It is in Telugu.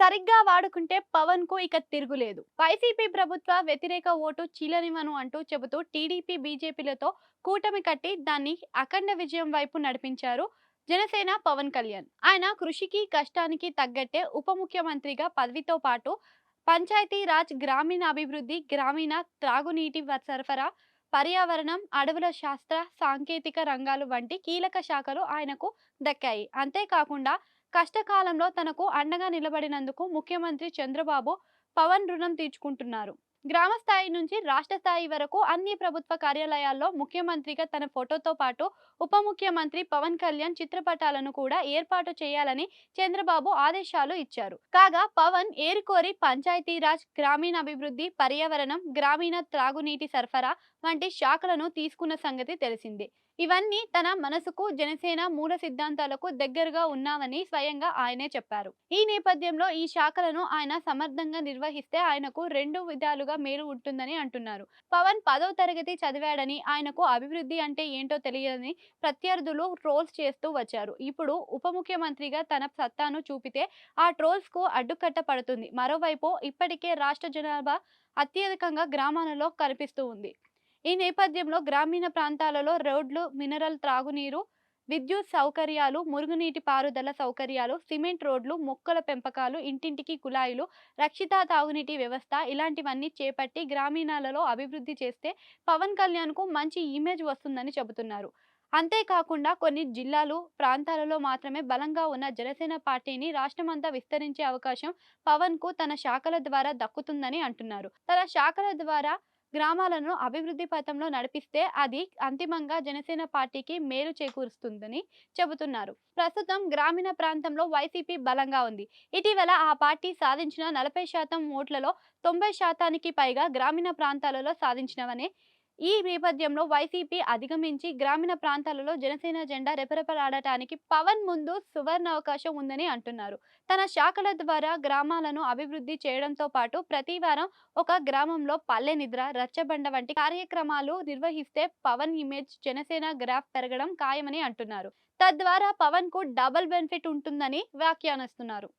సరిగ్గా వాడుకుంటే పవన్ కు ఇక తిరుగులేదు. వైసీపీ ప్రభుత్వ వ్యతిరేక ఓటు చీలనివ్వను అంటూ చెబుతూ టీడీపీ, బీజేపీలతో కూటమి కట్టి దాన్ని అఖండ విజయం వైపు నడిపించారు జనసేన పవన్ కళ్యాణ్. ఆయన కృషికి, కష్టానికి తగ్గట్టే ఉప ముఖ్యమంత్రిగా పదవితో పాటు పంచాయతీ రాజ్, గ్రామీణాభివృద్ధి, గ్రామీణ త్రాగునీటి సరఫరా, పర్యావరణం, అడవుల శాస్త్ర సాంకేతిక రంగాలు వంటి కీలక శాఖలు ఆయనకు దక్కాయి. అంతేకాకుండా కష్టకాలంలో తనకు అండగా నిలబడినందుకు ముఖ్యమంత్రి చంద్రబాబు పవన్ రుణం తీర్చుకుంటున్నారు. గ్రామ స్థాయి నుంచి రాష్ట్ర స్థాయి వరకు అన్ని ప్రభుత్వ కార్యాలయాల్లో ముఖ్యమంత్రిగా తన ఫోటోతో పాటు ఉప ముఖ్యమంత్రి పవన్ కళ్యాణ్ చిత్రపటాలను కూడా ఏర్పాటు చేయాలని చంద్రబాబు ఆదేశాలు ఇచ్చారు. కాగా పవన్ ఏరికోరి పంచాయతీరాజ్, గ్రామీణాభివృద్ధి, పర్యావరణం, గ్రామీణ త్రాగునీటి సరఫరా వంటి శాఖలను తీసుకున్న సంగతి తెలిసిందే. ఇవన్నీ తన మనసుకు, జనసేన మూల సిద్ధాంతాలకు దగ్గరగా ఉన్నావని స్వయంగా ఆయనే చెప్పారు. ఈ నేపథ్యంలో ఈ శాఖలను ఆయన సమర్థంగా నిర్వహిస్తే ఆయనకు రెండు విధాలుగా మేలు ఉంటుందని అంటున్నారు. పవన్ 10వ తరగతి చదివాడని, ఆయనకు అభివృద్ధి అంటే ఏంటో తెలియదని ప్రత్యర్థులు ట్రోల్స్ చేస్తూ వచ్చారు. ఇప్పుడు ఉప ముఖ్యమంత్రిగా తన సత్తాను చూపితే ఆ ట్రోల్స్ కు అడ్డుకట్ట పడుతుంది. మరోవైపు ఇప్పటికే రాష్ట్ర జనాభా అత్యధికంగా గ్రామాలలో కనిపిస్తూ ఉంది. ఈ నేపథ్యంలో గ్రామీణ ప్రాంతాలలో రోడ్లు, మినరల్ త్రాగునీరు, విద్యుత్ సౌకర్యాలు, మురుగునీటి పారుదల సౌకర్యాలు, సిమెంట్ రోడ్లు, మొక్కల పెంపకాలు, ఇంటింటికి కుళాయిలు, రక్షిత తాగునీటి వ్యవస్థ ఇలాంటివన్నీ చేపట్టి గ్రామీణాలలో అభివృద్ధి చేస్తే పవన్ కళ్యాణ్ కు మంచి ఇమేజ్ వస్తుందని చెబుతున్నారు. అంతేకాకుండా కొన్ని జిల్లాలు, ప్రాంతాలలో మాత్రమే బలంగా ఉన్న జనసేన పార్టీని రాష్ట్రమంతా విస్తరించే అవకాశం పవన్ కు తన శాఖల ద్వారా దక్కుతుందని అంటున్నారు. తన శాఖల ద్వారా గ్రామాలను అభివృద్ధి పథంలో నడిపిస్తే అది అంతిమంగా జనసేన పార్టీకి మేలు చేకూరుస్తుందని చెబుతున్నారు. ప్రస్తుతం గ్రామీణ ప్రాంతంలో వైసీపీ బలంగా ఉంది. ఇటీవల ఆ పార్టీ సాధించిన 40% ఓట్లలో 90% పైగా గ్రామీణ ప్రాంతాలలో సాధించినవనే. ఈ నేపథ్యంలో వైసీపీ అధిగమించి గ్రామీణ ప్రాంతాలలో జనసేన జెండా రెపరెపలాడటానికి పవన్ ముందు సువర్ణావకాశం ఉందని అంటున్నారు. తన శాఖల ద్వారా గ్రామాలను అభివృద్ధి చేయడంతో పాటు ప్రతి వారం ఒక గ్రామంలో పల్లె నిద్ర, రచ్చబండ వంటి కార్యక్రమాలు నిర్వహిస్తే పవన్ ఇమేజ్, జనసేన గ్రాఫ్ పెరగడం ఖాయమని అంటున్నారు. తద్వారా పవన్ కు డబుల్ బెనిఫిట్ ఉంటుందని వ్యాఖ్యానిస్తున్నారు.